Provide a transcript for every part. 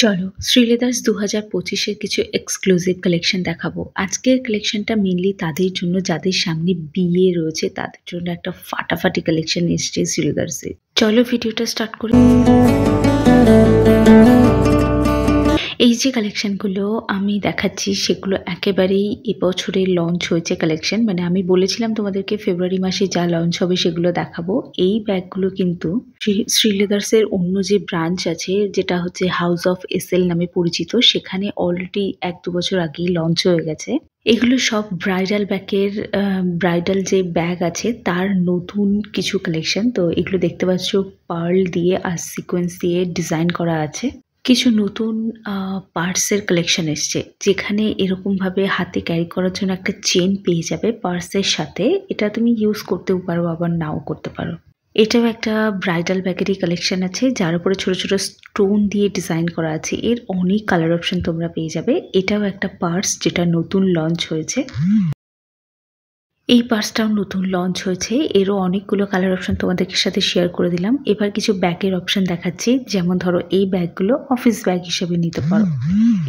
চলো শ্রীলেদার্স 2025-এর কিছু exclusive collection দেখাবো। আজকের কালেকশনটা মেনলি তাদের জন্য যাদের সামনে বিয়ে রয়েছে, তাদের জন্য একটা ফাটাফাটি কালেকশন এসছে শ্রীলেদার্সে। চলো ভিডিওটা স্টার্ট করি। এই যে কালেকশনগুলো আমি দেখাচ্ছি সেগুলো একেবারেই এবছরের লঞ্চ হয়েছে কালেকশন। মানে আমি বলেছিলাম তোমাদেরকে ফেব্রুয়ারি মাসে যা লঞ্চ হবে সেগুলো দেখাবো। এই ব্যাগগুলো কিন্তু শ্রীলেদার্সের অন্য যে ব্রাঞ্চ আছে, যেটা হচ্ছে হাউস অফ এসএল নামে পরিচিত, সেখানে অলরেডি 1-2 বছর আগেই লঞ্চ হয়ে গেছে। এগুলো সব ব্রাইডাল ব্যাগের ব্রাইডাল যে ব্যাগ আছে তার নতুন কিছু কালেকশন। তো এগুলো দেখতে পাচ্ছ পার্ল দিয়ে আর সিকোয়েন্স দিয়ে ডিজাইন করা আছে। কিছু নতুন পার্সের কালেকশন এসছে, যেখানে এরকমভাবে হাতে ক্যারি করার জন্য একটা চেন পেয়ে যাবে পার্সের সাথে। এটা তুমি ইউজ করতেও পারো, আবার নাও করতে পারো। এটাও একটা ব্রাইডাল ব্যাগেরই কালেকশন আছে, যার উপরে ছোট ছোট স্টোন দিয়ে ডিজাইন করা আছে। এর অনেক কালার অপশন তোমরা পেয়ে যাবে। এটাও একটা পার্স যেটা নতুন লঞ্চ হয়েছে। এই পার্সটাও নতুন লঞ্চ হয়েছে। এরও অনেকগুলো কালার অপশন তোমাদের সাথে শেয়ার করে দিলাম। এবার কিছু ব্যাগের অপশন দেখাচ্ছি, যেমন ধরো এই ব্যাগগুলো অফিস ব্যাগ হিসেবে নিতে পারো।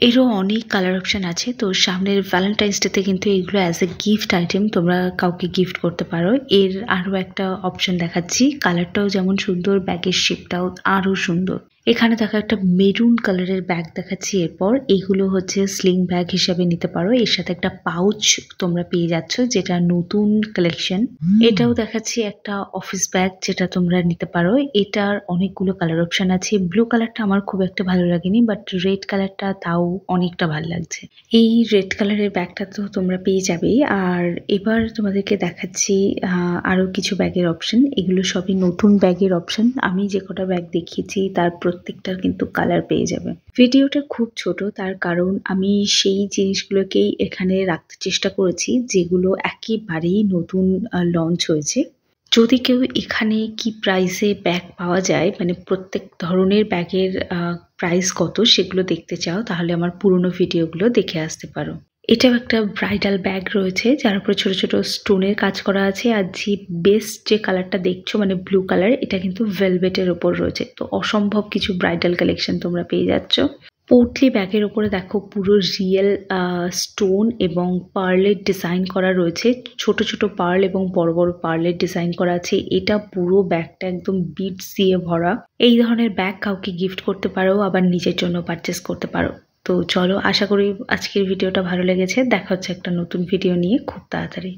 এরও অনেক কালার অপশন আছে। তো সামনের ভ্যালেন্টাইন্স ডেতে কিন্তু এগুলো অ্যাজ এ গিফট আইটেম তোমরা কাউকে গিফট করতে পারো। এর আরও একটা অপশন দেখাচ্ছি, কালারটাও যেমন সুন্দর, ব্যাগের শেপটাও আরও সুন্দর। এখানে দেখো একটা মেরুন কালারের ব্যাগ দেখাচ্ছি। এরপর এগুলো হচ্ছে স্লিং ব্যাগ হিসাবে নিতে পারো। এর সাথে একটা পাউচ তোমরা পেয়ে যাচ্ছ, যেটা নতুন কালেকশন। এটাও দেখাচ্ছি একটা অফিস ব্যাগ, যেটা তোমরা নিতে পারো। এটার অনেকগুলো কালার অপশন আছে। ব্লু কালারটা আমার খুব একটা ভালো লাগেনি, বাট রেড কালারটা তাও অনেকটা ভালো লাগছে। এই রেড কালারের ব্যাগটা তো তোমরা পেয়ে যাবেই। আর এবার তোমাদেরকে দেখাচ্ছি আরো কিছু ব্যাগের অপশন। এগুলো সবই নতুন ব্যাগের অপশন। আমি যে কটা ব্যাগ দেখিয়েছি তার প্রত্যেকটার কিন্তু কালার পেয়ে যাবে। ভিডিওটা খুব ছোট, তার কারণ আমি সেই জিনিসগুলোকেই এখানে রাখতে চেষ্টা করেছি যেগুলো একেবারেই নতুন লঞ্চ হয়েছে। যদি কেউ এখানে কি প্রাইসে ব্যাগ পাওয়া যায়, মানে প্রত্যেক ধরনের ব্যাগের প্রাইস কত সেগুলো দেখতে চাও, তাহলে আমার পুরনো ভিডিওগুলো দেখে আসতে পারো। এটাও একটা ব্রাইডাল ব্যাগ রয়েছে, যার উপরে ছোট ছোট স্টোনের কাজ করা আছে। আর যে বেস্ট যে কালারটা দেখছো, মানে ব্লু কালার, এটা কিন্তু ভেলভেটের ওপর রয়েছে। তো অসম্ভব কিছু ব্রাইডাল কালেকশন তোমরা পেয়ে যাচ্ছ। পোর্টলি ব্যাগের ওপরে দেখো পুরো রিয়েল স্টোন এবং পার্লের ডিজাইন করা রয়েছে। ছোট ছোট পার্ল এবং বড় বড় পার্লের ডিজাইন করা আছে। এটা পুরো ব্যাগটা একদম বিটস দিয়ে ভরা। এই ধরনের ব্যাগ কাউকে গিফট করতে পারো, আবার নিজের জন্য পারচেস করতে পারো। তো চলো, আশা করি আজকের ভিডিওটা ভালো লেগেছে। দেখা হচ্ছে একটা নতুন ভিডিও নিয়ে খুব তাড়াতাড়ি।